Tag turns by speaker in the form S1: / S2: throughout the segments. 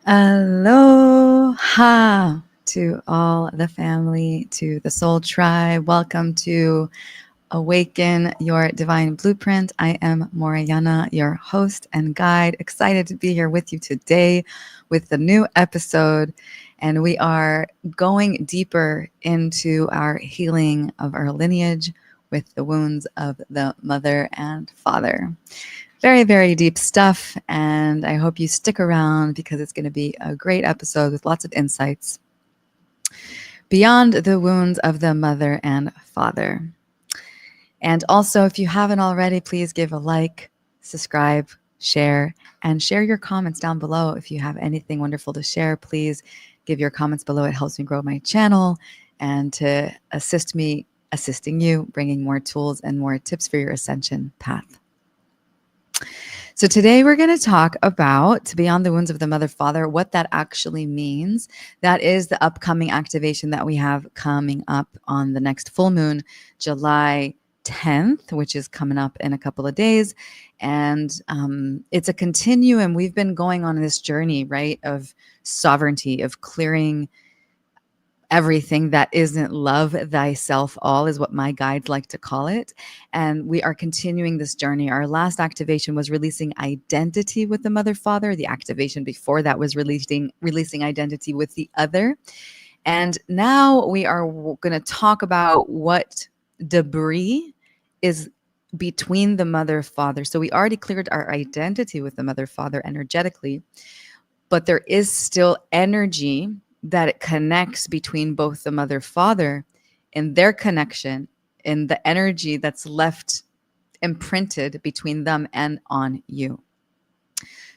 S1: Aloha to all the family, to the Soul Tribe. Welcome to Awaken Your Divine Blueprint. I am Morayana, your host and guide. Excited to be here with you today with the new episode. And we are going deeper into our healing of our lineage with the wounds of the mother and father. Very, very deep stuff. And I hope you stick around because it's going to be a great episode with lots of insights beyond the wounds of the mother and father. And also, if you haven't already, please give a like, subscribe, share, and share your comments down below. If you have anything wonderful to share, please give your comments below. It helps me grow my channel and to assist me assisting you, bringing more tools and more tips for your ascension path. So today we're going to talk about Beyond the Wounds of the Mother Father, what that actually means. That is the upcoming activation that we have coming up on the next full moon, July 10th, which is coming up in a couple of days. And it's a continuum. We've been going on this journey, right, of sovereignty, of clearing everything that isn't love thyself all is what my guides like to call it. And we are continuing this journey. Our last activation was releasing identity with the mother father. The activation before that was releasing identity with the other. And now we are going to talk about what debris is between the mother father. So we already cleared our identity with the mother father energetically, but there is still energy that it connects between both the mother father and their connection and the energy that's left imprinted between them and on you.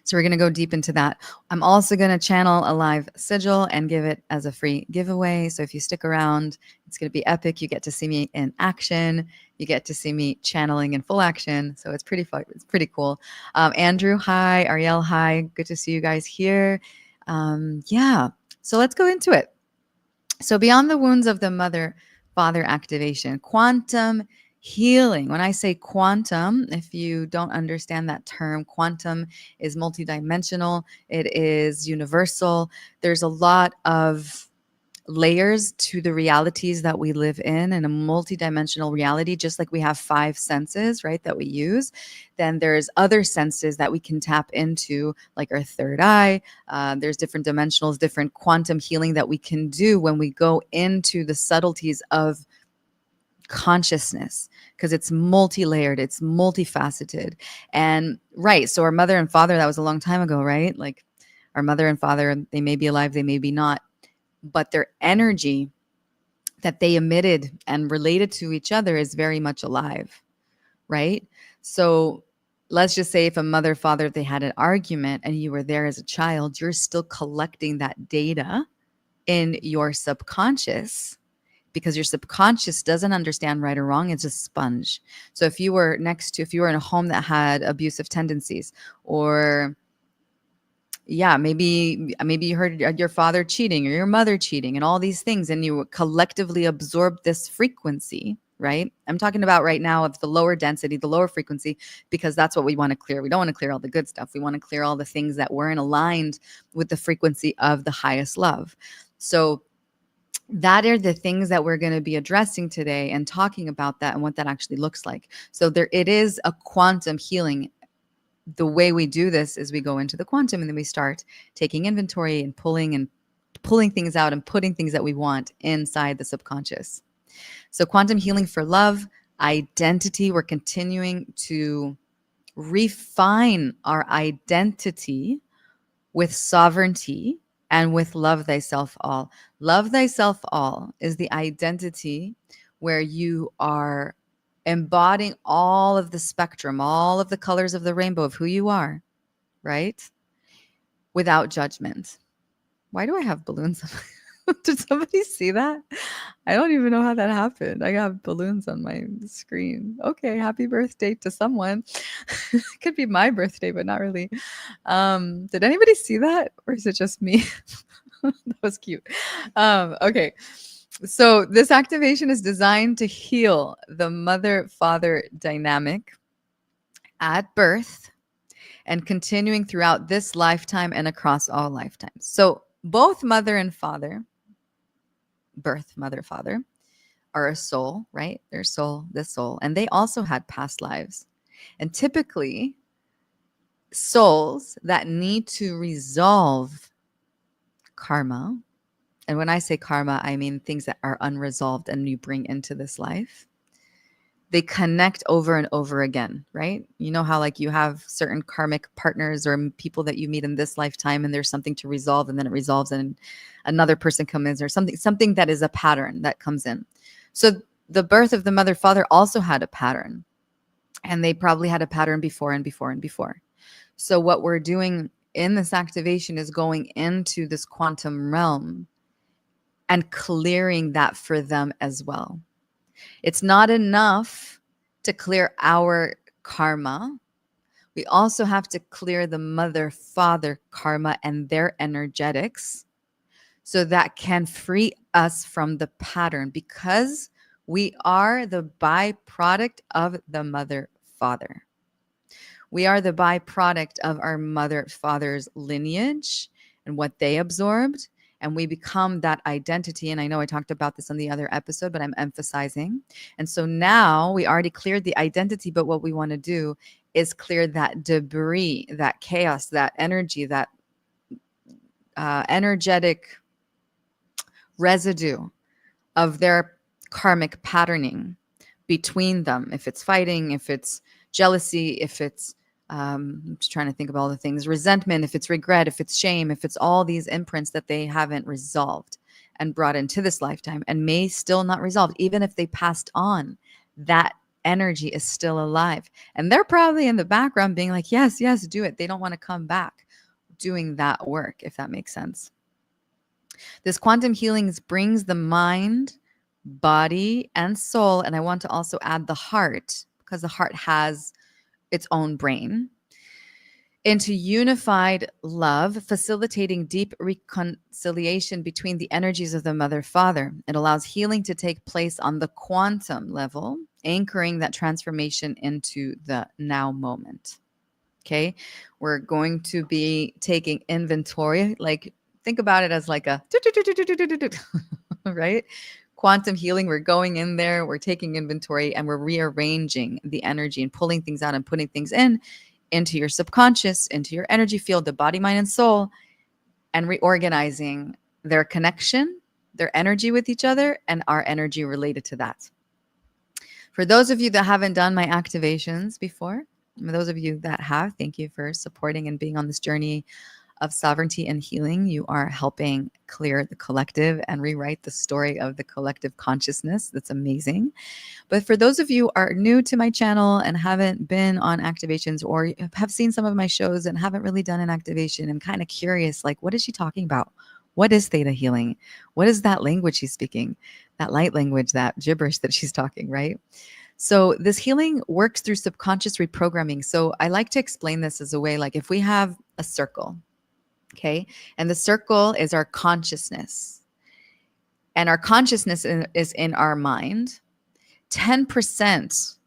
S1: So we're going to go deep into that. I'm also going to channel a live sigil and give it as a free giveaway. So if you stick around, it's going to be epic. You get to see me in action. You get to see me channeling in full action. So it's pretty fun. It's pretty cool. Andrew, hi. Ariel, hi. Good to see you guys here. Yeah. So let's go into it. So beyond the wounds of the mother-father activation, quantum healing. When I say quantum, if you don't understand that term, quantum is multidimensional. It is universal. There's a lot of layers to the realities that we live in a multidimensional reality. Just like we have 5 senses, right, that we use, then there's other senses that we can tap into, like our third eye. There's different dimensionals, different quantum healing that we can do when we go into the subtleties of consciousness, because it's multi-layered, it's multifaceted. And right, so our mother and father, that was a long time ago, right? Like our mother and father, they may be alive, they may be not, but their energy that they emitted and related to each other is very much alive, right? So let's just say if a mother, father, they had an argument and you were there as a child, you're still collecting that data in your subconscious, because your subconscious doesn't understand right or wrong. It's a sponge. So if you were if you were in a home that had abusive tendencies, or maybe you heard your father cheating or your mother cheating and all these things, and you collectively absorb this frequency, right? I'm talking about right now of the lower density, the lower frequency, because that's what we want to clear. We don't want to clear all the good stuff. We want to clear all the things that weren't aligned with the frequency of the highest love. So that are the things that we're going to be addressing today and talking about that and what that actually looks like. So it is a quantum healing. The way we do this is we go into the quantum and then we start taking inventory and pulling things out and putting things that we want inside the subconscious. So quantum healing for love, identity, we're continuing to refine our identity with sovereignty and with love thyself all. Love thyself all is the identity where you are embodying all of the spectrum, all of the colors of the rainbow of who you are, right? Without judgment. Why do I have balloons? Did somebody see that? I don't even know how that happened. I got balloons on my screen. Okay, happy birthday to someone. It could be my birthday, but not really. Did anybody see that? Or is it just me? That was cute. Okay. So this activation is designed to heal the mother-father dynamic at birth and continuing throughout this lifetime and across all lifetimes. So both mother and father, birth, mother, father, are a soul, right? Their soul, this soul. And they also had past lives. And typically, souls that need to resolve karma, and when I say karma, I mean things that are unresolved and you bring into this life, they connect over and over again, right? You know how like you have certain karmic partners or people that you meet in this lifetime and there's something to resolve and then it resolves and another person comes in or something that is a pattern that comes in. So the birth of the mother father also had a pattern, and they probably had a pattern before and before and before. So what we're doing in this activation is going into this quantum realm and clearing that for them as well. It's not enough to clear our karma. We also have to clear the mother father karma and their energetics so that can free us from the pattern, because we are the byproduct of the mother father. We are the byproduct of our mother father's lineage and what they absorbed, and we become that identity. And I know I talked about this on the other episode, but I'm emphasizing. And so now we already cleared the identity, but what we want to do is clear that debris, that chaos, that energy, that energetic residue of their karmic patterning between them. If it's fighting, if it's jealousy, if it's I'm just trying to think of all the things, resentment, if it's regret, if it's shame, if it's all these imprints that they haven't resolved and brought into this lifetime and may still not resolve, even if they passed on, that energy is still alive. And they're probably in the background being like, yes, yes, do it. They don't want to come back doing that work, if that makes sense. This quantum healing brings the mind, body, and soul. And I want to also add the heart, because the heart has its own brain, into unified love, facilitating deep reconciliation between the energies of the mother father. It allows healing to take place on the quantum level, anchoring that transformation into the now moment. Okay, we're going to be taking inventory. Like, think about it as like a right? Quantum healing, we're going in there, we're taking inventory, and we're rearranging the energy and pulling things out and putting things into your subconscious, into your energy field, the body, mind, and soul, and reorganizing their connection, their energy with each other, and our energy related to that. For those of you that haven't done my activations before, and those of you that have, thank you for supporting and being on this journey of sovereignty and healing. You are helping clear the collective and rewrite the story of the collective consciousness. That's amazing. But for those of you who are new to my channel and haven't been on activations, or have seen some of my shows and haven't really done an activation and kind of curious, like, what is she talking about? What is theta healing? What is that language she's speaking? That light language, that gibberish that she's talking, right? So this healing works through subconscious reprogramming. So I like to explain this as a way, like if we have a circle, okay, and the circle is our consciousness, and our consciousness is in our mind. 10%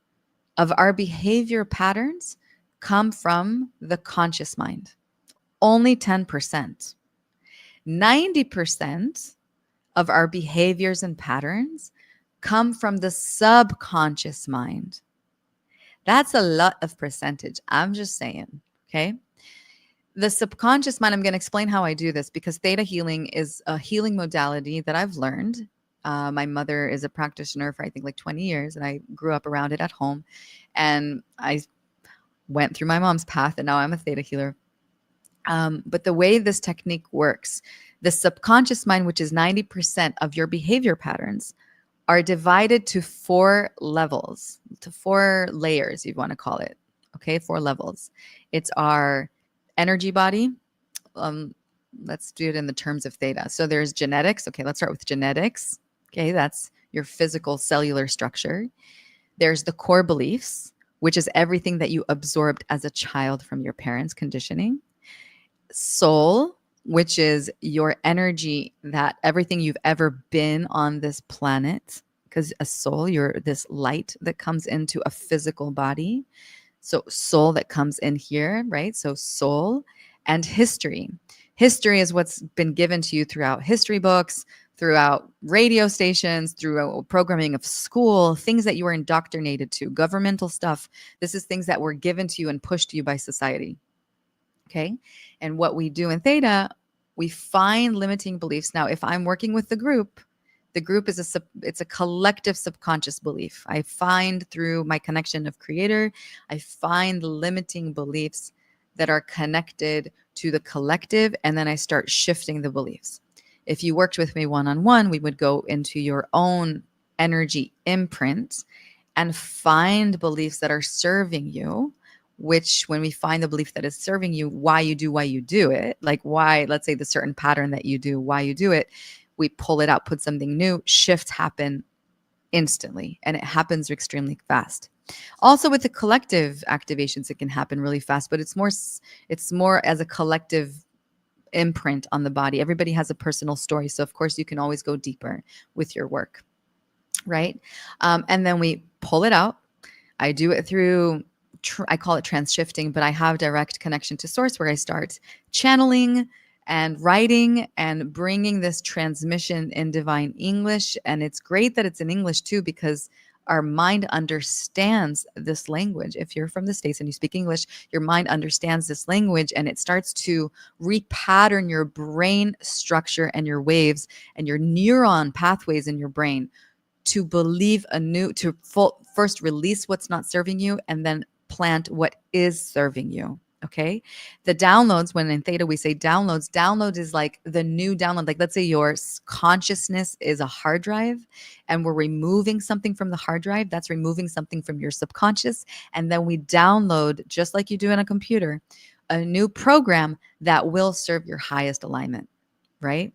S1: of our behavior patterns come from the conscious mind. Only 10%. 90% of our behaviors and patterns come from the subconscious mind. That's a lot of percentage. I'm just saying, okay? The subconscious mind, I'm going to explain how I do this, because theta healing is a healing modality that I've learned. My mother is a practitioner for, I think, like 20 years, and I grew up around it at home. And I went through my mom's path, and now I'm a theta healer. But the way this technique works, the subconscious mind, which is 90% of your behavior patterns, are divided to 4 levels, to 4 layers, you want to call it. Okay, 4 levels. It's our energy body. Let's do it in the terms of theta. So there's genetics. Okay, let's start with genetics. Okay, that's your physical cellular structure. There's the core beliefs, which is everything that you absorbed as a child from your parents' conditioning. Soul, which is your energy, that everything you've ever been on this planet, because a soul, you're this light that comes into a physical body. So soul that comes in here, right? So soul and history. History is what's been given to you throughout history books, throughout radio stations, throughout programming of school, things that you were indoctrinated to, governmental stuff. This is things that were given to you and pushed to you by society. Okay. And what we do in theta, we find limiting beliefs. Now, if I'm working with the group is it's a collective subconscious belief. I find through my connection of creator, I find limiting beliefs that are connected to the collective, and then I start shifting the beliefs. If you worked with me one-on-one, we would go into your own energy imprint and find beliefs that are serving you, which when we find the belief that is serving you, why you do it, like why, let's say the certain pattern that you do, why you do it, we pull it out, put something new, shifts happen instantly, and it happens extremely fast. Also with the collective activations, it can happen really fast, but it's more as a collective imprint on the body. Everybody has a personal story. So of course you can always go deeper with your work, right? And then we pull it out. I do it through, I call it transshifting, but I have direct connection to source where I start channeling and writing and bringing this transmission in divine English. And it's great that it's in English too, because our mind understands this language. If you're from the States and you speak English, your mind understands this language, and it starts to repattern your brain structure and your waves and your neuron pathways in your brain to believe first release what's not serving you, and then plant what is serving you. Okay. The downloads, when in theta we say download is like the new download. Like let's say your consciousness is a hard drive and we're removing something from the hard drive. That's removing something from your subconscious. And then we download, just like you do in a computer, a new program that will serve your highest alignment, right?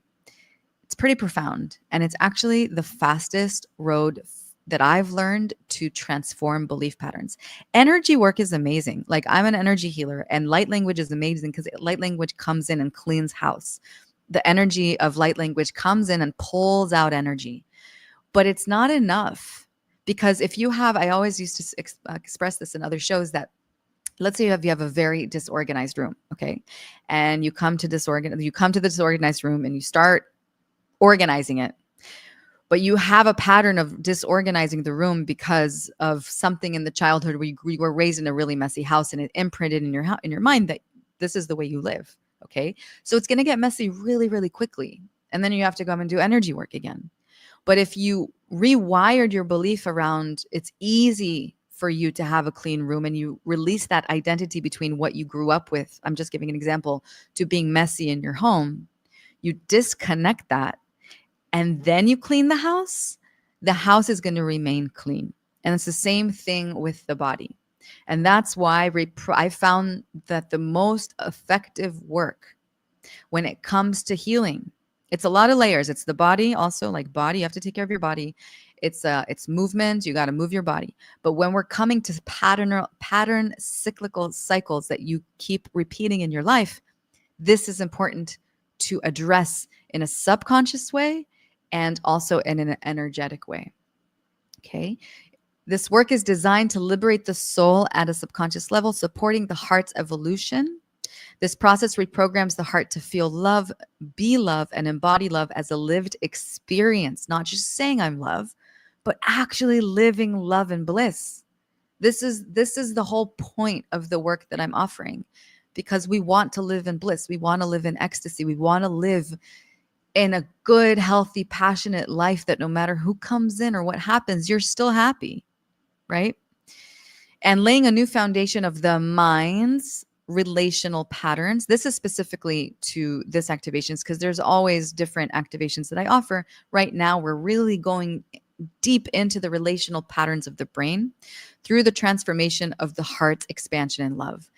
S1: It's pretty profound. And it's actually the fastest road that I've learned to transform belief patterns. Energy work is amazing. Like I'm an energy healer, and light language is amazing because light language comes in and cleans house. The energy of light language comes in and pulls out energy, but it's not enough, because if you have, I always used to express this in other shows, that let's say you have a very disorganized room. Okay. And you come to the disorganized room and you start organizing it. But you have a pattern of disorganizing the room because of something in the childhood where you were raised in a really messy house, and it imprinted in your mind that this is the way you live. Okay. So it's going to get messy really, really quickly. And then you have to come and do energy work again. But if you rewired your belief around it's easy for you to have a clean room, and you release that identity between what you grew up with, I'm just giving an example, to being messy in your home, you disconnect that, and then you clean the house is going to remain clean. And it's the same thing with the body. And that's why I found that the most effective work when it comes to healing, it's a lot of layers. It's the body also, like body, you have to take care of your body. It's movement, you got to move your body. But when we're coming to pattern cyclical cycles that you keep repeating in your life, this is important to address in a subconscious way and also in an energetic way. Okay. This work is designed to liberate the soul at a subconscious level, supporting the heart's evolution. This process reprograms the heart to feel love, be love, and embody love as a lived experience, not just saying I'm love, but actually living love and bliss. This is the whole point of the work that I'm offering, because we want to live in bliss. We want to live in ecstasy. We want to live in a good, healthy, passionate life that no matter who comes in or what happens, you're still happy, right? And laying a new foundation of the mind's relational patterns. This is specifically to this activations, because there's always different activations that I offer. Right now, we're really going deep into the relational patterns of the brain through the transformation of the heart's expansion and love.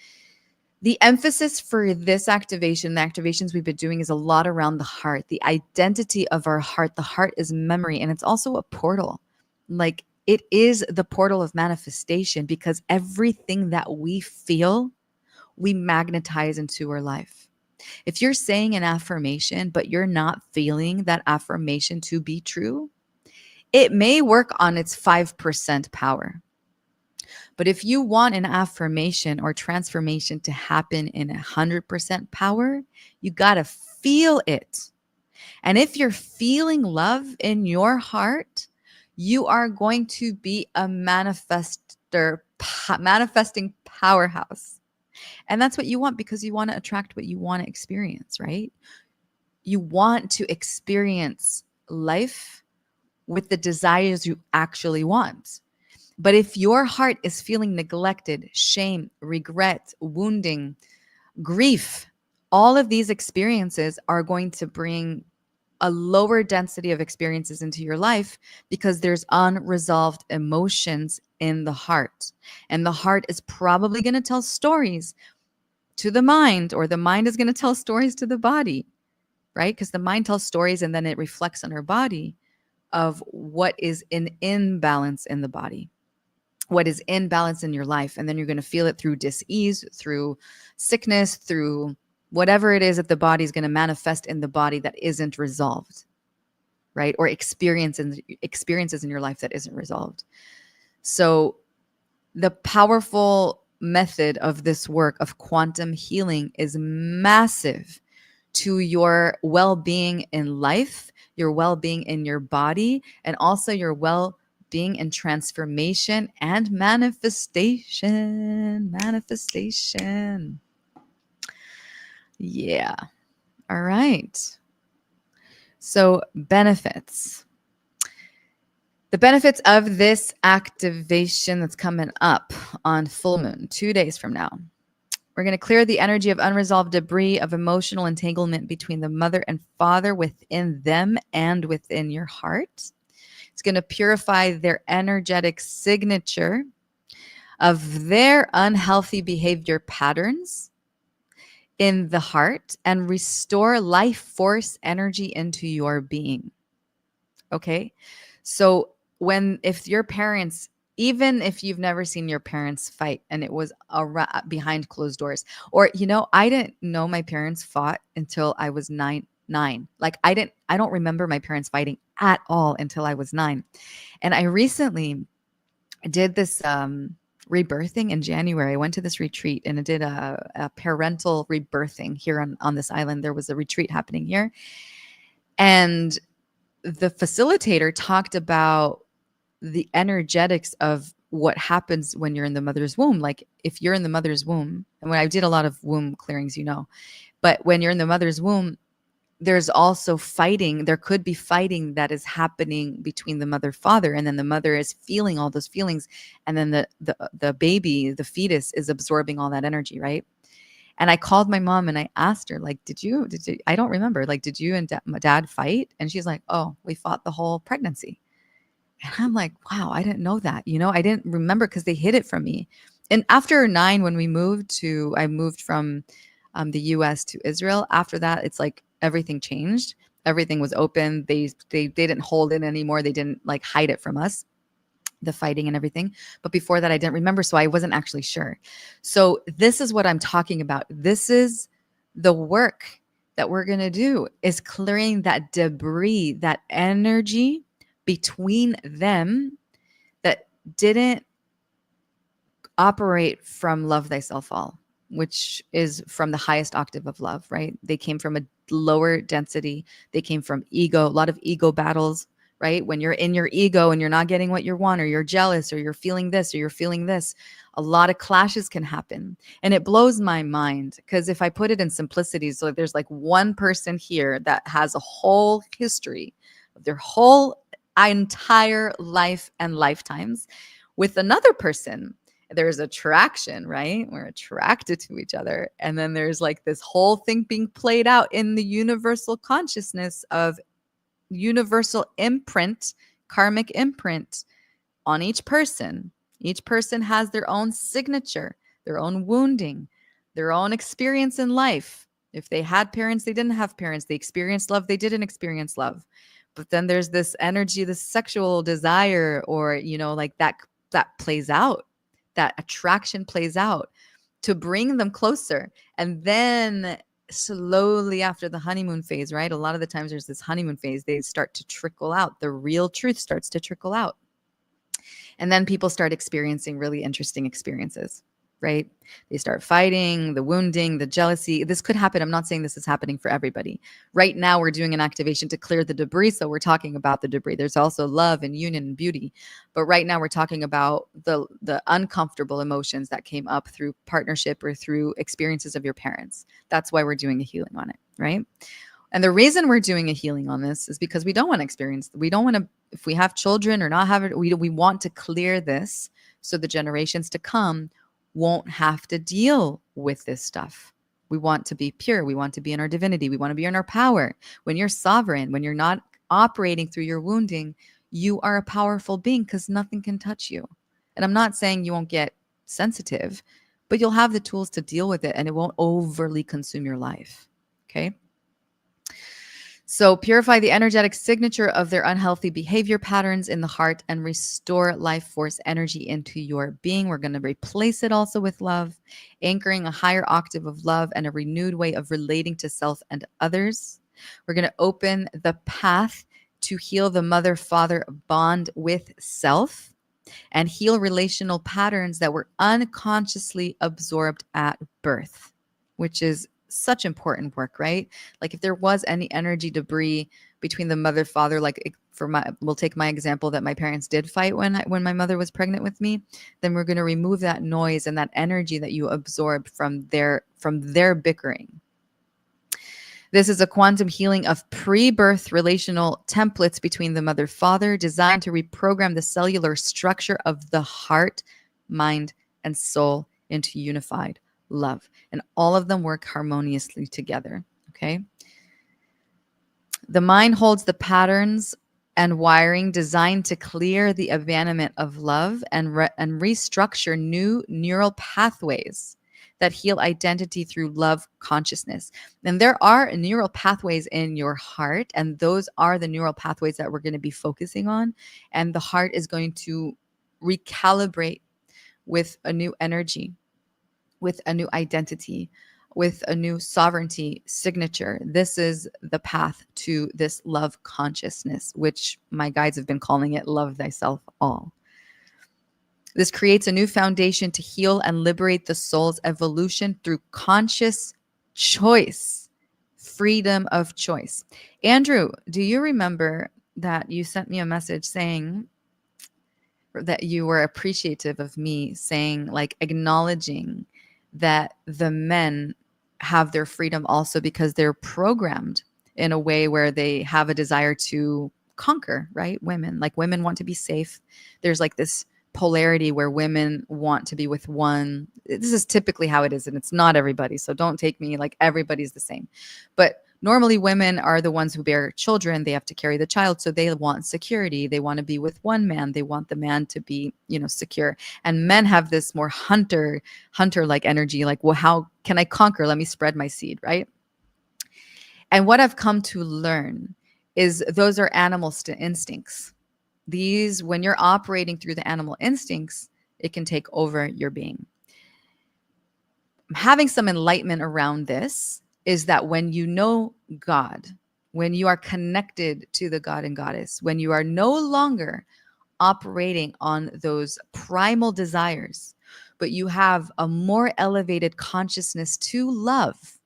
S1: The emphasis for this activation, the activations we've been doing, is a lot around the heart, the identity of our heart. The heart is memory, and it's also a portal. Like it is the portal of manifestation, because everything that we feel, we magnetize into our life. If you're saying an affirmation, but you're not feeling that affirmation to be true, it may work on its 5% power. But if you want an affirmation or transformation to happen in 100% power, you got to feel it. And if you're feeling love in your heart, you are going to be a manifesting powerhouse. And that's what you want, because you want to attract what you want to experience, right? You want to experience life with the desires you actually want. But if your heart is feeling neglected, shame, regret, wounding, grief, all of these experiences are going to bring a lower density of experiences into your life, because there's unresolved emotions in the heart. And the heart is probably going to tell stories to the mind, or the mind is going to tell stories to the body, right? Because the mind tells stories and then it reflects on our body of what is in imbalance in the body, what is in balance in your life. And then you're going to feel it through dis-ease, through sickness, through whatever it is that the body is going to manifest in the body that isn't resolved, right? Or experiences in your life that isn't resolved. So the powerful method of this work of quantum healing is massive to your well-being in life, your well-being in your body, and also your well-being and transformation and manifestation. Yeah. All right. So benefits. The benefits of this activation that's coming up on full moon, 2 days from now. We're going to clear the energy of unresolved debris of emotional entanglement between the mother and father within them and within your heart. It's going to purify their energetic signature of their unhealthy behavior patterns in the heart and restore life force energy into your being. Okay? So if your parents, even if you've never seen your parents fight and it was behind closed doors, or, I didn't know my parents fought until I was nine. Like I don't remember my parents fighting at all until I was 9. And I recently did this rebirthing in January. I went to this retreat and I did a parental rebirthing here on this island. There was a retreat happening here. And the facilitator talked about the energetics of what happens when you're in the mother's womb. Like if you're in the mother's womb, and when I did a lot of womb clearings, but when you're in the mother's womb, there's also fighting. There could be fighting that is happening between the mother, father, and then the mother is feeling all those feelings. And then the baby, the fetus is absorbing all that energy. Right. And I called my mom and I asked her, like, did you, I don't remember, like, did you and dad fight? And she's like, oh, we fought the whole pregnancy. And I'm like, wow, I didn't know that. I didn't remember because they hid it from me. And after 9, when I moved from the US to Israel. After that, it's like everything changed. Everything was open. They didn't hold it anymore. They didn't like hide it from us, the fighting and everything. But before that, I didn't remember. So I wasn't actually sure. So this is what I'm talking about. This is the work that we're going to do, is clearing that debris, that energy between them that didn't operate from love thyself all, which is from the highest octave of love, right? They came from a lower density. They came from ego, a lot of ego battles, right? When you're in your ego and you're not getting what you want, or you're jealous, or you're feeling this, or you're feeling this, a lot of clashes can happen. And it blows my mind, because if I put it in simplicity, so there's like one person here that has a whole history of their whole entire life and lifetimes with another person. There's attraction, right? We're attracted to each other. And then there's like this whole thing being played out in the universal consciousness of universal imprint, karmic imprint on each person. Each person has their own signature, their own wounding, their own experience in life. If they had parents, they didn't have parents. They experienced love, they didn't experience love. But then there's this energy, this sexual desire, or, like that plays out. That attraction plays out to bring them closer. And then slowly after the honeymoon phase, right? A lot of the times there's this honeymoon phase, they start to trickle out. The real truth starts to trickle out. And then people start experiencing really interesting experiences, right? They start fighting, the wounding, the jealousy. This could happen. I'm not saying this is happening for everybody. Right now, we're doing an activation to clear the debris. So we're talking about the debris. There's also love and union and beauty. But right now, we're talking about the uncomfortable emotions that came up through partnership or through experiences of your parents. That's why we're doing a healing on it, right? And the reason we're doing a healing on this is because we don't want to experience, we don't want to, if we have children or not have it, we want to clear this so the generations to come won't have to deal with this stuff. We want to be pure. We want to be in our divinity. We want to be in our power. When you're sovereign, when you're not operating through your wounding, you are a powerful being because nothing can touch you. And I'm not saying you won't get sensitive, but you'll have the tools to deal with it and it won't overly consume your life. Okay. So purify the energetic signature of their unhealthy behavior patterns in the heart and restore life force energy into your being. We're going to replace it also with love, anchoring a higher octave of love and a renewed way of relating to self and others. We're going to open the path to heal the mother-father bond with self and heal relational patterns that were unconsciously absorbed at birth, which is such important work, right? Like if there was any energy debris between the mother father, like we'll take my example that my parents did fight when my mother was pregnant with me, then we're going to remove that noise and that energy that you absorbed from their bickering. This is a quantum healing of pre-birth relational templates between the mother-father designed to reprogram the cellular structure of the heart, mind, and soul into unified love. And all of them work harmoniously together, okay? The mind holds the patterns and wiring designed to clear the abandonment of love and restructure new neural pathways that heal identity through love consciousness. And there are neural pathways in your heart, and those are the neural pathways that we're going to be focusing on. And the heart is going to recalibrate with a new energy, with a new identity, with a new sovereignty signature. This is the path to this love consciousness, which my guides have been calling it love thyself all. This creates a new foundation to heal and liberate the soul's evolution through conscious choice, freedom of choice. Andrew, do you remember that you sent me a message saying that you were appreciative of me saying, like, acknowledging that the men have their freedom also because they're programmed in a way where they have a desire to conquer, right? Women want to be safe. There's like this polarity where women want to be with one. This is typically how it is, and it's not everybody. So don't take me like everybody's the same. But normally women are the ones who bear children. They have to carry the child. So they want security. They want to be with one man. They want the man to be, secure. And men have this more hunter-like energy. Like, well, how can I conquer? Let me spread my seed, right? And what I've come to learn is those are animal instincts. These, when you're operating through the animal instincts, it can take over your being. Having some enlightenment around this is that when you know God, when you are connected to the God and Goddess, when you are no longer operating on those primal desires, but you have a more elevated consciousness to love,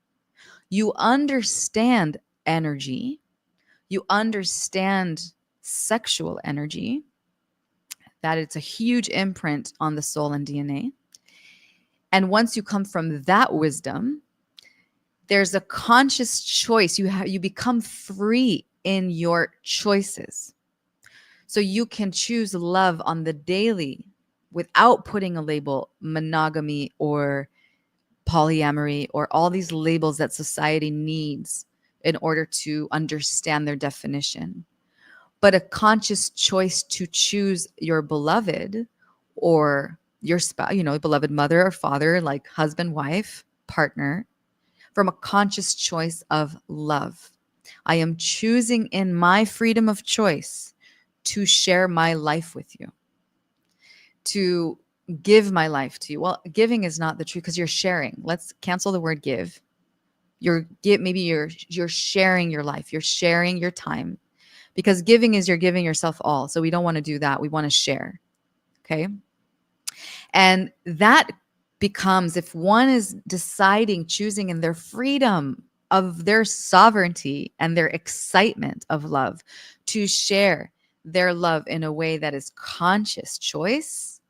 S1: you understand energy, you understand sexual energy, that it's a huge imprint on the soul and DNA. And once you come from that wisdom, there's a conscious choice. You become free in your choices. So you can choose love on the daily without putting a label, monogamy or polyamory or all these labels that society needs in order to understand their definition. But a conscious choice to choose your beloved or your spouse, beloved mother or father, like husband, wife, partner, from a conscious choice of love. I am choosing in my freedom of choice to share my life with you, to give my life to you. Well, giving is not the truth because you're sharing. Let's cancel the word give. You're sharing your life. You're sharing your time, because giving is you're giving yourself all. So we don't want to do that. We want to share. Okay. And that becomes, if one is deciding, choosing in their freedom of their sovereignty and their excitement of love to share their love in a way that is conscious choice,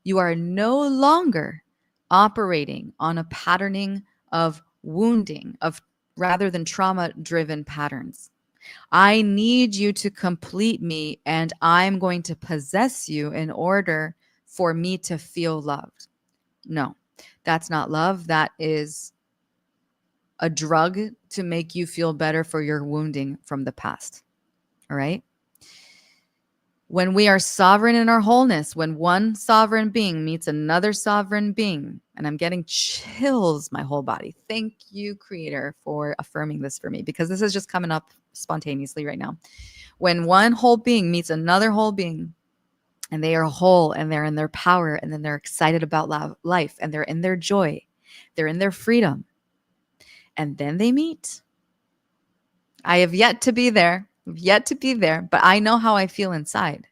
S1: you are no longer operating on a patterning of wounding, of rather than trauma-driven patterns. I need you to complete me, and I'm going to possess you in order for me to feel loved. No, that's not love. That is a drug to make you feel better for your wounding from the past. All right. When we are sovereign in our wholeness, when one sovereign being meets another sovereign being, and I'm getting chills my whole body. Thank you, Creator, for affirming this for me, because this is just coming up spontaneously right now. When one whole being meets another whole being, and they are whole and they're in their power, and then they're excited about life, and they're in their joy, they're in their freedom, and then they meet. I have yet to be there, but I know how I feel inside.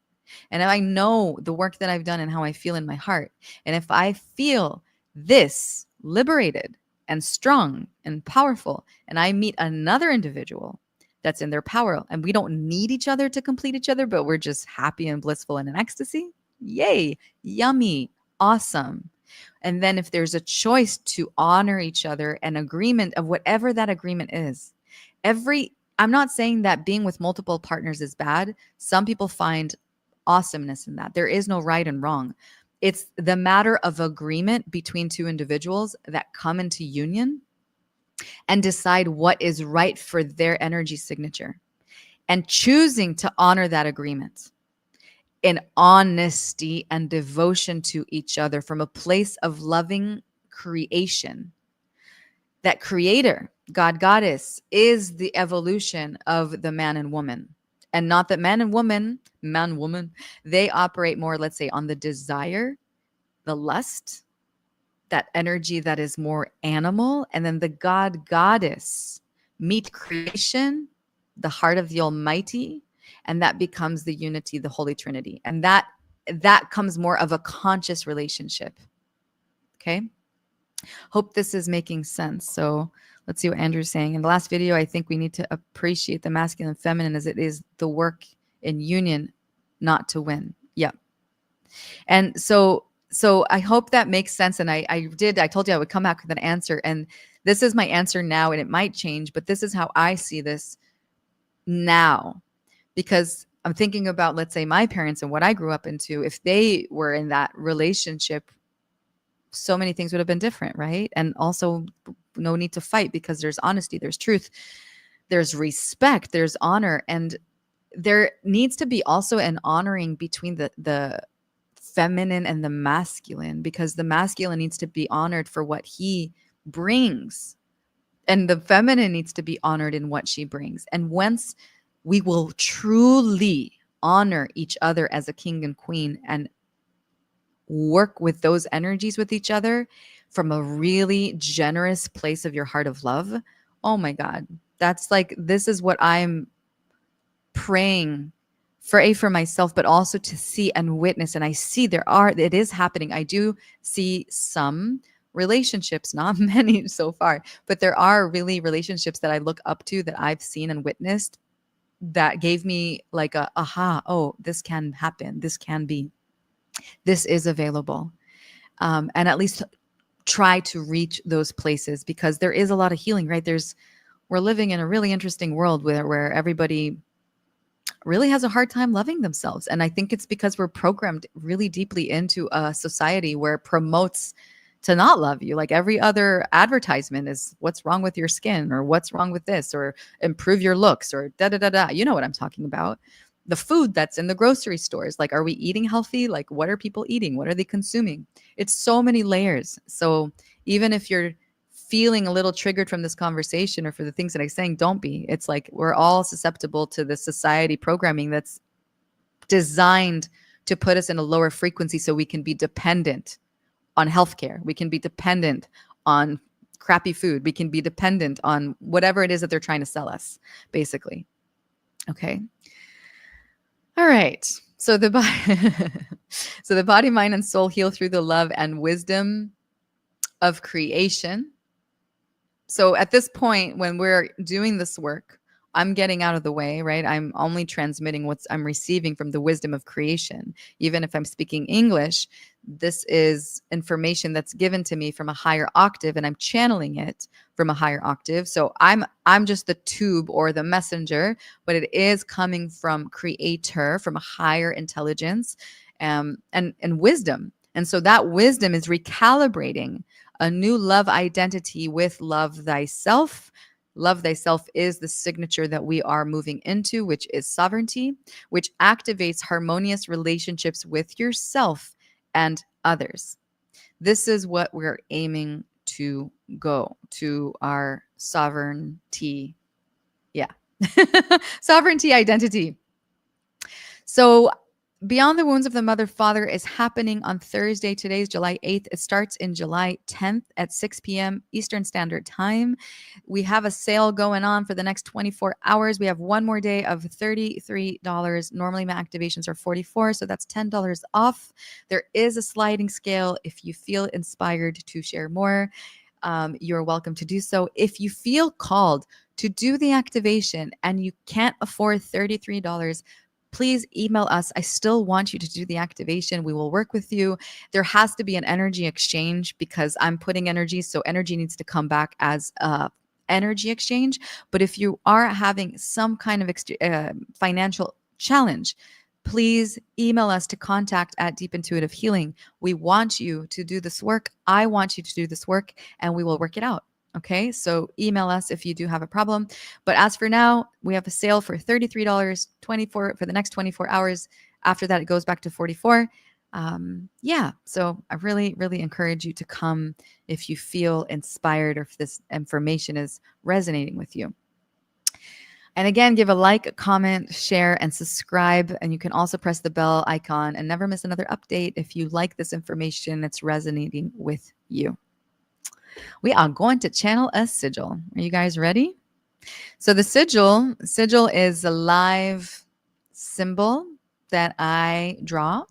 S1: And I know the work that I've done and how I feel in my heart. And if I feel this liberated and strong and powerful, and I meet another individual that's in their power, and we don't need each other to complete each other, but we're just happy and blissful and in ecstasy, yay, yummy, awesome. And then if there's a choice to honor each other, an agreement of whatever that agreement is, I'm not saying that being with multiple partners is bad. Some people find awesomeness in that. There is no right and wrong. It's the matter of agreement between two individuals that come into union and decide what is right for their energy signature, and choosing to honor that agreement in honesty and devotion to each other from a place of loving creation. That creator, God, goddess, is the evolution of the man and woman. And not that man, woman, they operate more, let's say, on the desire, the lust, that energy that is more animal. And then the God, goddess meet creation, the heart of the Almighty, and that becomes the unity, the Holy Trinity. And that comes more of a conscious relationship. Okay. Hope this is making sense. So let's see what Andrew's saying. In the last video, I think we need to appreciate the masculine and feminine as it is the work in union, not to win. Yep. And so I hope that makes sense. And I told you I would come back with an answer. And this is my answer now, and it might change, but this is how I see this now. Because I'm thinking about, let's say, my parents and what I grew up into. If they were in that relationship, so many things would have been different, right? And also no need to fight, because there's honesty, there's truth, there's respect, there's honor. And there needs to be also an honoring between the feminine and the masculine, because the masculine needs to be honored for what he brings, and the feminine needs to be honored in what she brings. And once we will truly honor each other as a king and queen, and work with those energies with each other from a really generous place of your heart of love, oh my God, that's like, this is what I'm praying for myself, but also to see and witness. And I see it is happening. I do see some relationships, not many so far, but there are really relationships that I look up to, that I've seen and witnessed, that gave me like a aha, oh, this can happen, this can be, this is available. And at least try to reach those places, because there is a lot of healing, right? We're living in a really interesting world where everybody really has a hard time loving themselves. And I think it's because we're programmed really deeply into a society where it promotes to not love you. Like every other advertisement is what's wrong with your skin, or what's wrong with this, or improve your looks, or da da da da. You know what I'm talking about. The food that's in the grocery stores, like, are we eating healthy? Like, what are people eating? What are they consuming? It's so many layers. So even if you're feeling a little triggered from this conversation or for the things that I'm saying, don't be. It's like we're all susceptible to the society programming that's designed to put us in a lower frequency so we can be dependent on healthcare. We can be dependent on crappy food. We can be dependent on whatever it is that they're trying to sell us, basically. Okay. All right. So the so the body, mind, and soul heal through the love and wisdom of creation. So at this point, when we're doing this work, I'm getting out of the way, right? I'm only transmitting what I'm receiving from the wisdom of creation. Even if I'm speaking English, this is information that's given to me from a higher octave, and I'm channeling it from a higher octave. So I'm just the tube or the messenger, but it is coming from creator, from a higher intelligence, and wisdom. And so that wisdom is recalibrating a new love identity with love thyself. Love thyself is the signature that we are moving into, which is sovereignty, which activates harmonious relationships with yourself and others. This is what we're aiming to go to, our sovereignty. Yeah. Sovereignty identity. So Beyond the Wounds of the Mother Father is happening on Thursday. Today is July 8th. It starts in July 10th at 6 p.m. Eastern Standard Time. We have a sale going on for the next 24 hours. We have one more day of $33. Normally my activations are $44, so that's $10 off. There is a sliding scale. If you feel inspired to share more, you're welcome to do so. If you feel called to do the activation and you can't afford $33, please email us. I still want you to do the activation. We will work with you. There has to be an energy exchange because I'm putting energy, so energy needs to come back as a energy exchange. But if you are having some kind of financial challenge, please email us to contact at Deep Intuitive Healing. We want you to do this work. I want you to do this work, and we will work it out. Okay, so email us if you do have a problem. But as for now, we have a sale for $33, 24 for the next 24 hours. After that, it goes back to 44. Yeah, so I really, really encourage you to come if you feel inspired or if this information is resonating with you. And again, give a like, a comment, share, and subscribe. And you can also press the bell icon and never miss another update if you like this information that's resonating with you. We are going to channel a sigil. Are you guys ready? So the sigil is a live symbol that I draw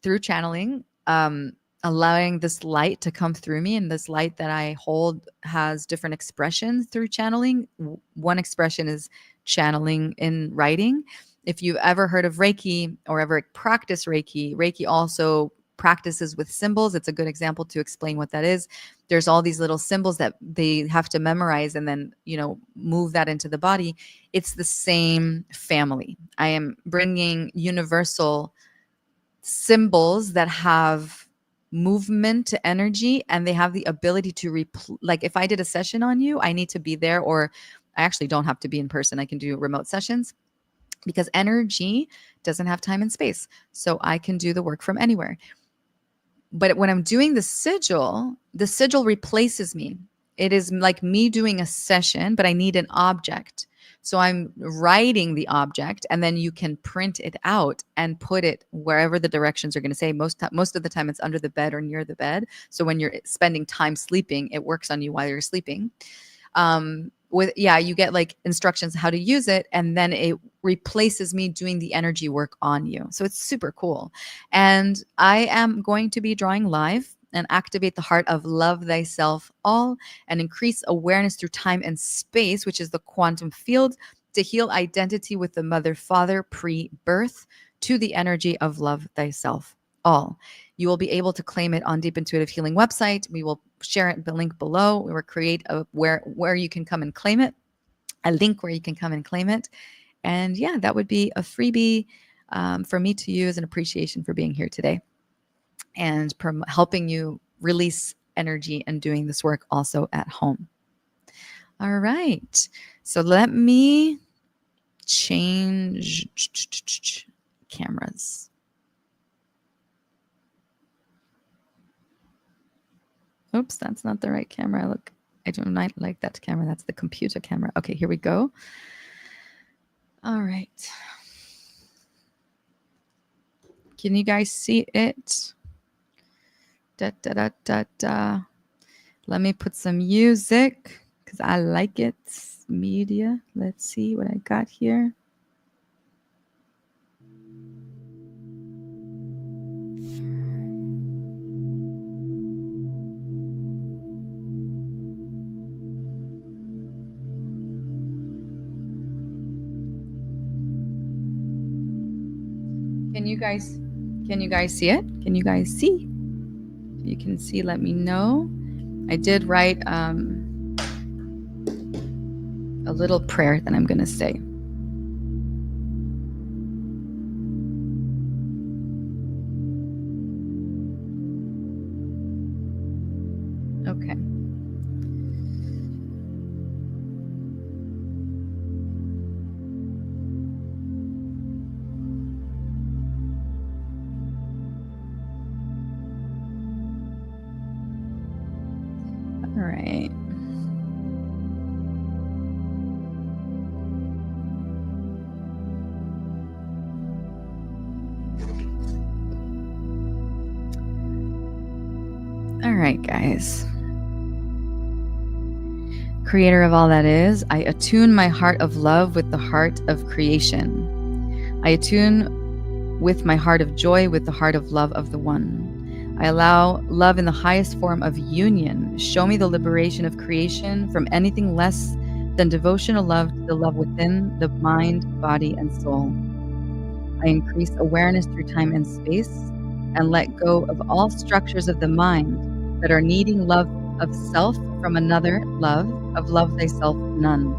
S1: through channeling, allowing this light to come through me. And this light that I hold has different expressions through channeling. One expression is channeling in writing. If you've ever heard of Reiki or ever practiced Reiki, Reiki also practices with symbols. It's a good example to explain what that is. There's all these little symbols that they have to memorize and then, move that into the body. It's the same family. I am bringing universal symbols that have movement to energy, and they have the ability to like if I did a session on you, I need to be there, or I actually don't have to be in person. I can do remote sessions because energy doesn't have time and space. So I can do the work from anywhere. But when I'm doing the sigil replaces me. It is like me doing a session, but I need an object. So I'm writing the object, and then you can print it out and put it wherever the directions are going to say. Most of the time it's under the bed or near the bed. So when you're spending time sleeping, it works on you while you're sleeping. You get like instructions how to use it, and then it replaces me doing the energy work on you. So it's super cool. And I am going to be drawing live and activate the heart of love thyself all and increase awareness through time and space, which is the quantum field, to heal identity with the mother father pre-birth to the energy of love thyself all. You will be able to claim it on Deep Intuitive Healing website. We will share it, the link below. We will create where you can come and claim it, a link where you can come and claim it. And yeah, that would be a freebie for me to use, an appreciation for being here today and helping you release energy and doing this work also at home. All right. So let me change cameras. Oops, that's not the right camera. Look, I do not like that camera. That's the computer camera. Okay, here we go. All right. Can you guys see it? Let me put some music because I like it. Media. Let's see what I got here. Can you guys see it? Can you guys see? If you can see, let me know. I did write a little prayer that I'm going to say. Okay. All right. All right, guys. Creator of all that is, I attune my heart of love with the heart of creation. I attune with my heart of joy with the heart of love of the One. I allow love in the highest form of union. Show me the liberation of creation from anything less than devotional love to the love within the mind, body, and soul. I increase awareness through time and space and let go of all structures of the mind that are needing love of self from another love, of love thyself none.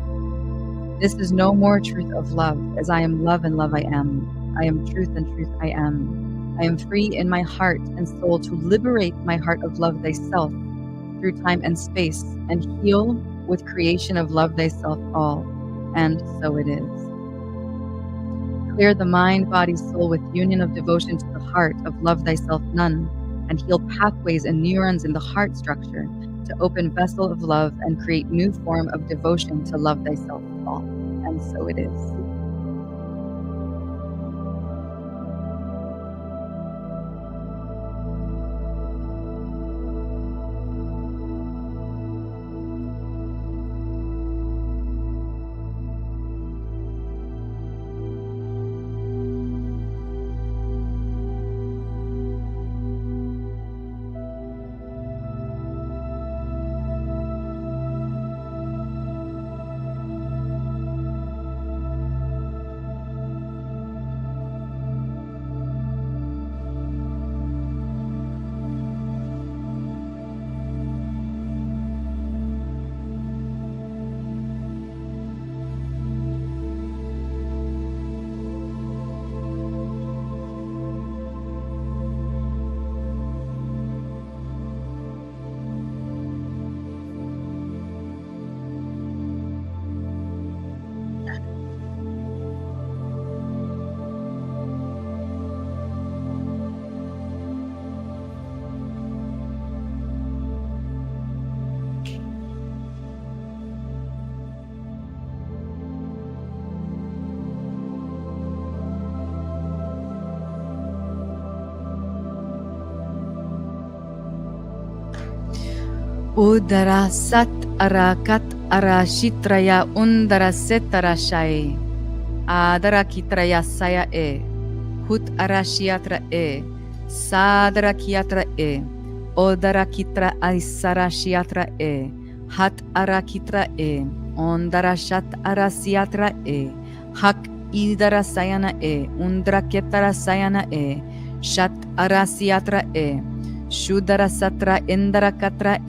S1: This is no more truth of love, as I am love and love I am. I am truth and truth I am. I am free in my heart and soul to liberate my heart of love thyself through time and space and heal with creation of love thyself all. And so it is. Clear the mind, body, soul with union of devotion to the heart of love thyself none, and heal pathways and neurons in the heart structure to open vessel of love and create new form of devotion to love thyself all. And so it is. Udara sat arakat arashitraya undara setara shai. Adara kitraya saya hut arashiatra sadara kiatra odara kitra aisara shiatra hat arakitra ondara shat arasiatra hak idara sayana undra ketara sayana shat arasiatra Shudara satra indara katra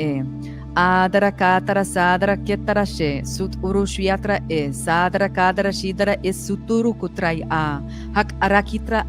S1: adara katara sadara ketara she sut urushyatra sadara kadara shidara suturu kutrai hak arakitra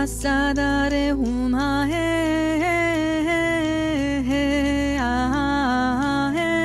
S1: Sadare huma he ah he.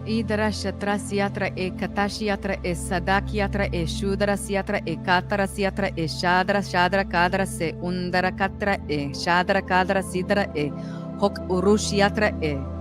S1: Idara Shatra Siatra e Katashiatra e Sadakiatra e Shudra Siatra e Katara Siatra e Shadra Shadra Kadra se Undara Katra e Shadra Kadra Sidra e Hok Urushiatra e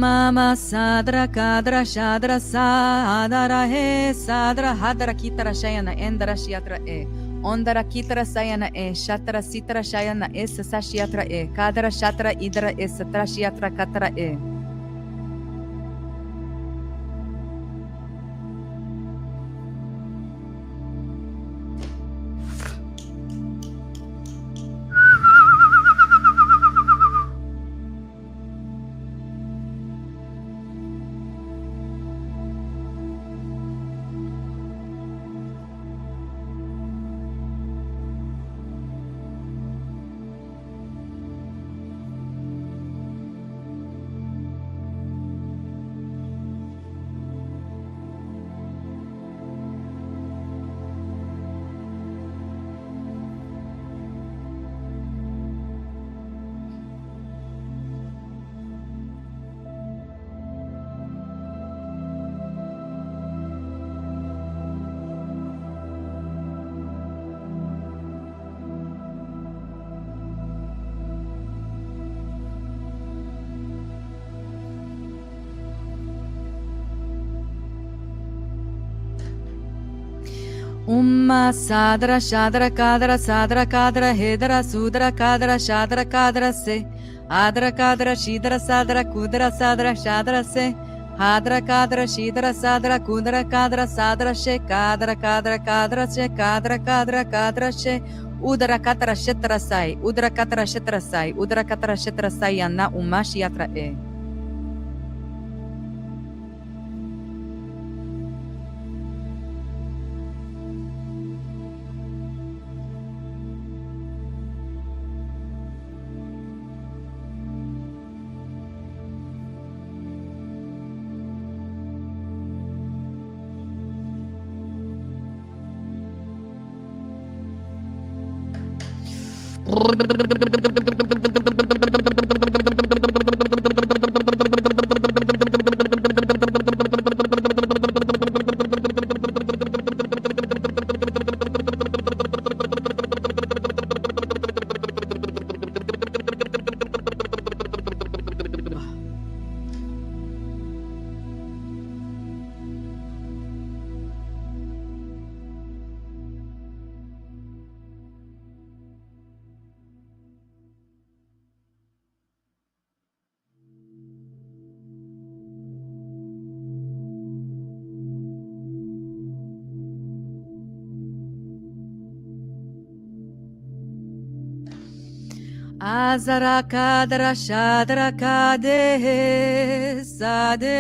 S1: Mama Sadra Kadra Shadra Sadara He Sadra Hadra Kitara Shayana Endara Shiatra E Ondara Kitara Sayana E Shatra Sitra Shayana E Sasashiatra E Kadra Shatra Idra E Satra Shiatra Katra E Sadra Shadra Kadra Sadra Kadra Hedra Sudra Kadra Shadra Kadra Se Adra Kadra Shidra Sadra Kudra Sadra Shadra Se Hadra Kadra Shidra Sadra Kudra Kadra Sadra She Kadra Kadra Kadra She Kadra Kadra Kadra She Udra Katra Shetra Sai Udra Katra Shetra Sai Udra Katra Shetra Sai Anna Umashi Yatra E Azara Kadra Shadra Kade Sade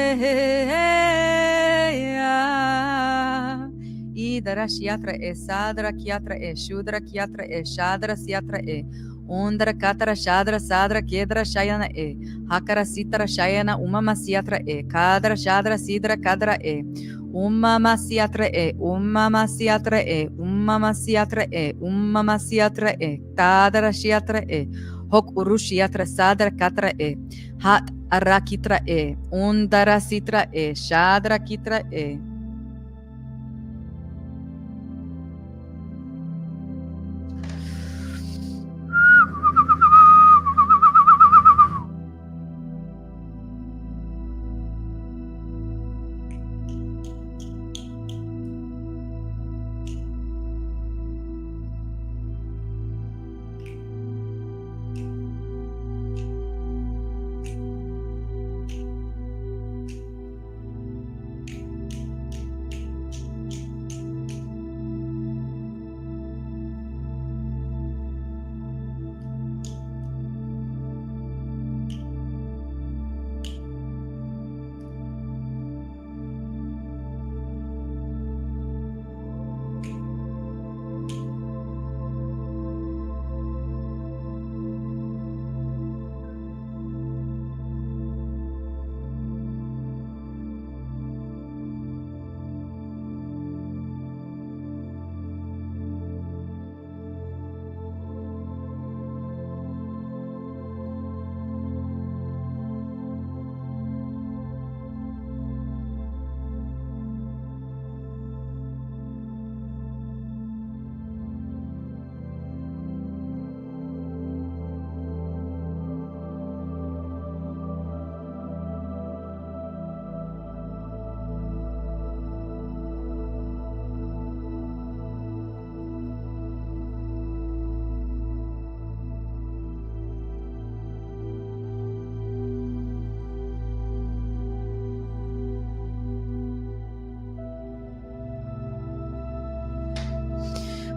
S1: Idara Shiatra E Sadra Kiatra E Shudra Kiatra E Shadra Siatra E Undra Katara Shadra Sadra Kedra Shayana E Hakara Sitra Shayana Umama Siatra E Kadra Shadra Sidra Kadra E Umama Siatra E Umama Siatra E Umama Siatra E Umama Siatra E Tadra Shiatra E Hok Urushiatra Sadra Katra E Hat Arakitra E Undara Sitra E Shadra Kitra E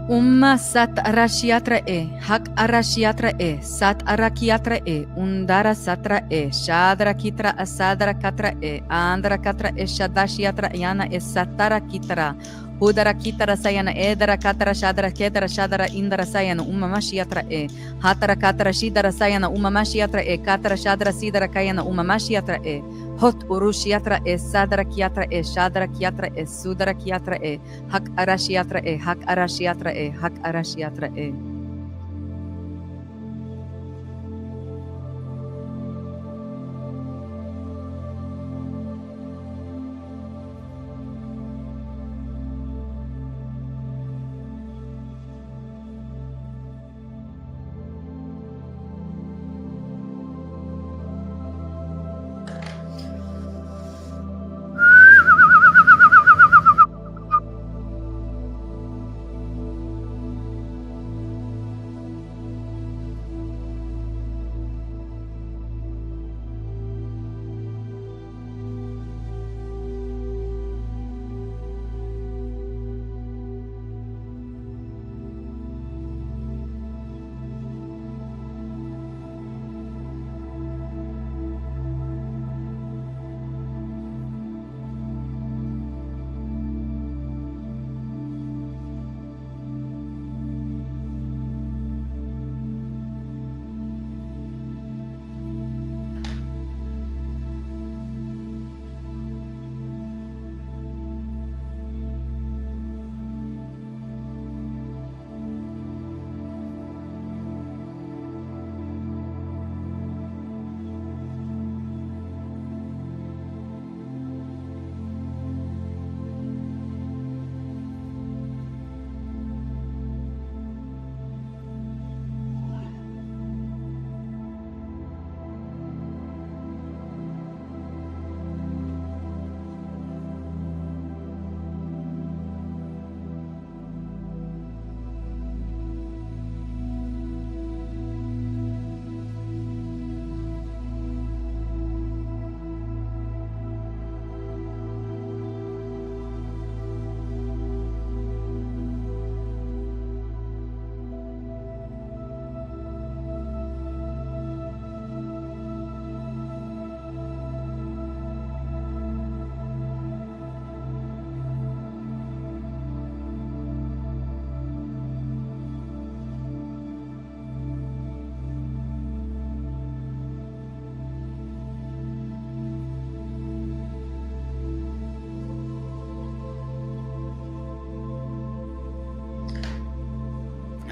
S1: Umma sat arashiatra e, hak arashiatra e, sat arakiatra e, undara satra e, shadra kitra asadra katra e, andra katra e shadashiatra yana e satara kitra, hudara kitra sayana edara katra shadra kedara shadara indara sayana umma mashiatra e, hatara katra shidara sayana umma mashiatra e, katra shadra sidara kayana umma mashiatra e, hot urushiatra e, sadra kiatra e, shadra kiatra e, sudara kiatra e, hak arashiatra e, hak arashiatra e, hak arashiatra e.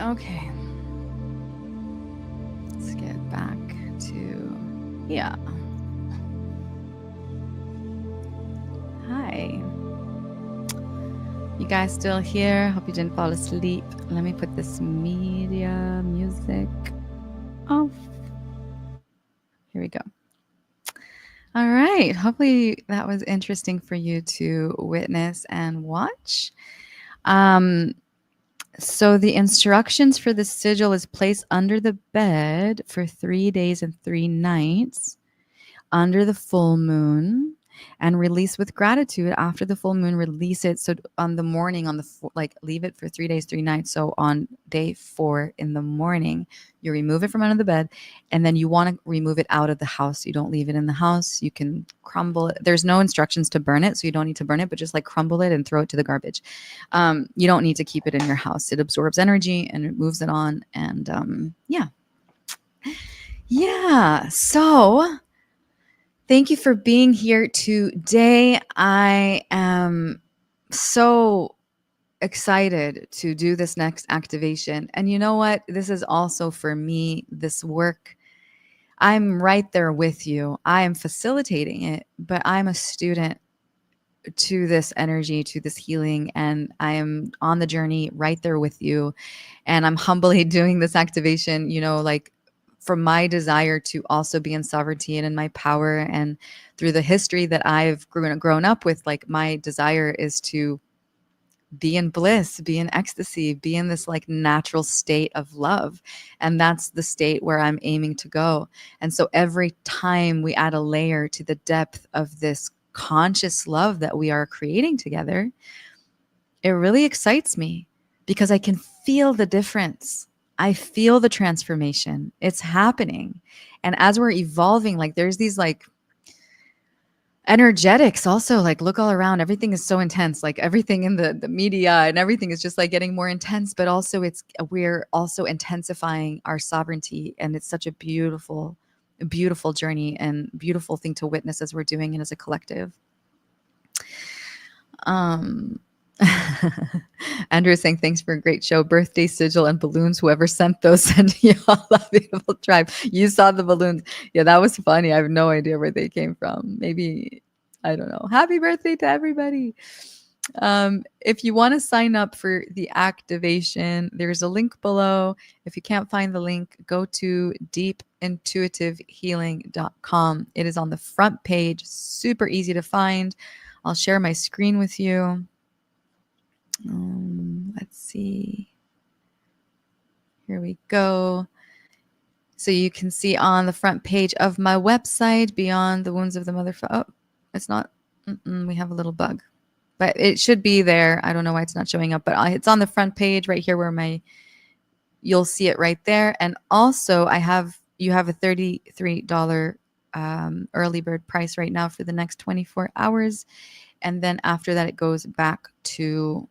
S1: Okay. Let's get back to, yeah. Hi. You guys still here? Hope you didn't fall asleep. Let me put this media music off. Here we go. All right. Hopefully that was interesting for you to witness and watch. So the instructions for the sigil is placed under the bed for 3 days and 3 nights under the full moon, and release with gratitude after the full moon. Release it. So on the morning, like leave it for 3 days, 3 nights. So on day 4 in the morning, you remove it from under the bed, and then you want to remove it out of the house. You don't leave it in the house. You can crumble it. There's no instructions to burn it, so you don't need to burn it, but just like crumble it and throw it to the garbage. You don't need to keep it in your house. It absorbs energy and it moves it on. And yeah. So thank you for being here today. I am so excited to do this next activation. And you know what? This is also for me, this work. I'm right there with you. I am facilitating it, but I'm a student to this energy, to this healing, and I am on the journey right there with you. And I'm humbly doing this activation, like from my desire to also be in sovereignty and in my power. And through the history that I've grown up with, like my desire is to be in bliss, be in ecstasy, be in this like natural state of love. And that's the state where I'm aiming to go. And so every time we add a layer to the depth of this conscious love that we are creating together, it really excites me because I can feel the difference. I feel the transformation. It's happening. And as we're evolving, like there's these like energetics also, like look all around, everything is so intense, like everything in the media and everything is just like getting more intense, but also we're also intensifying our sovereignty. And it's such a beautiful journey and beautiful thing to witness as we're doing it as a collective. Andrew is saying, thanks for a great show. Birthday sigil and balloons. Whoever sent those, send you all a beautiful tribe. You saw the balloons. Yeah, that was funny. I have no idea where they came from. Maybe, I don't know. Happy birthday to everybody. If you want to sign up for the activation, there's a link below. If you can't find the link, go to deepintuitivehealing.com. It is on the front page, super easy to find. I'll share my screen with you. Let's see. Here we go. So you can see on the front page of my website, Beyond the Wounds of the Mother. Oh, it's not. We have a little bug, but it should be there. I don't know why it's not showing up, but it's on the front page right here where you'll see it right there. And also you have a $33 early bird price right now for the next 24 hours. And then after that, it goes back to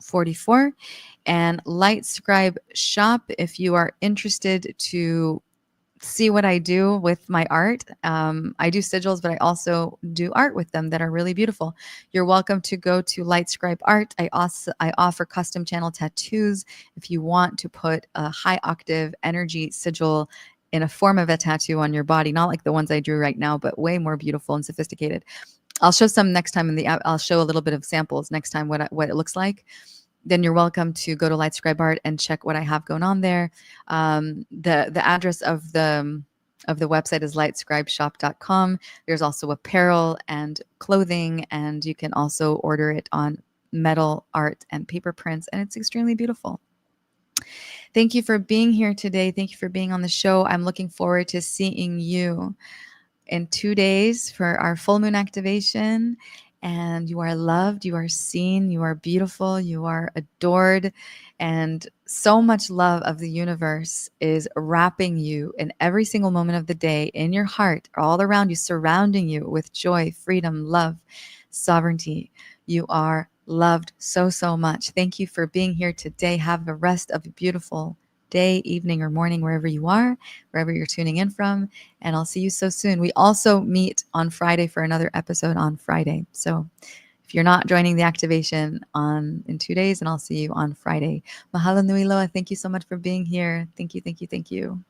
S1: $44. And Light Scribe shop, if you are interested to see what I do with my art. I do sigils, but I also do art with them that are really beautiful. You're welcome to go to Light Scribe Art. I offer custom channel tattoos. If you want to put a high octave energy sigil in a form of a tattoo on your body, not like the ones I drew right now, but way more beautiful and sophisticated. I'll show some next time in the app. I'll show a little bit of samples next time what it looks like. Then you're welcome to go to Light Scribe Art and check what I have going on there. The address of the website is lightscribeshop.com. There's also apparel and clothing, and you can also order it on metal art and paper prints, and it's extremely beautiful. Thank you for being here today. Thank you for being on the show. I'm looking forward to seeing you in 2 days for our full moon activation. And you are loved, you are seen, you are beautiful, you are adored. And so much love of the universe is wrapping you in every single moment of the day, in your heart, all around you, surrounding you with joy, freedom, love, sovereignty. You are loved so, so much. Thank you for being here today. Have the rest of a beautiful day, evening, or morning, wherever you are, wherever you're tuning in from. And I'll see you so soon. We also meet on Friday for another episode on Friday. So if you're not joining the activation on in 2 days, and I'll see you on Friday. Mahalo nui loa. Thank you so much for being here. Thank you, thank you, thank you.